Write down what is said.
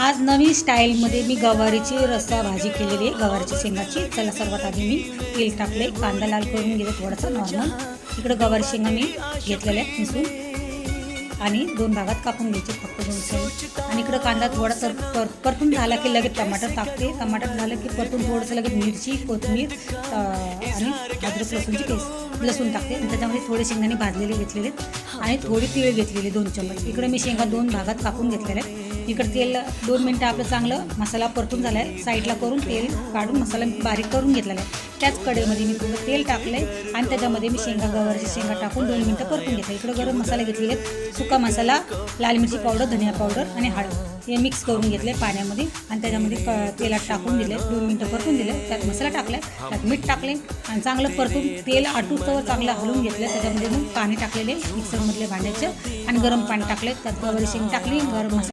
आज नवीन स्टाईलमध्ये मी गवारीची रस्सा भाजी केलेली आहे, गवारीची शेंगाची. चला सर्वात आधी मी तेल टाकले, कांदा लाल करून घेते थोडासा नॉर्मल. इकडे गवारी शेंगा मी घेतलेल्या आहेत मिसळून आणि 2 भागात कापून घ्यायचे फक्त 2 सेंट. आणि इकडे कांदा थोडासा परतून झाला की लगेच टमाटर टाकते. टमाटर झालं की परतून थोडंसं लगेच मिरची, कोथिंबीर आणि अद्रक लसूणची पेस्ट लसूण टाकते. आणि त्याच्यामध्ये थोडे शेंगदाणे भाजलेले घेतलेले आणि थोडी तीळ घेतलेली 2 चमच. इकडे मी शेंगा 2 भागात कापून घेतलेल्या आहेत. इकडे तेल 2 मिनटं आपलं चांगलं मसाला परतून झाला आहे. साईडला करून तेल काढून मसाला बारीक करून घेतलेला आहे. त्याच कढईमध्ये मी थोडं तेल टाकलं आहे आणि त्याच्यामध्ये मी गवारीची शेंगा टाकून 2 मिनटं परतून घेतलं. इकडं गरम मसाला घेतलेले आहेत, सुका मसाला, लाल मिरची पावडर, धनिया पावडर आणि हळद हे मिक्स करून घेतले पाण्यामध्ये आणि त्याच्यामध्ये तेलात टाकून दिले. 2 मिनटं परतून दिले. त्यात मसाला टाकला, त्यात मीठ टाकले आणि चांगलं परतून तेल आटूस्तवर चांगलं हलवून घेतलं. त्याच्यामध्ये मग पाणी टाकलेले मिक्सरमधले भांड्याचं आणि गरम पाणी टाकले. त्यात गवारी शेंग टाकली, गरम मसाला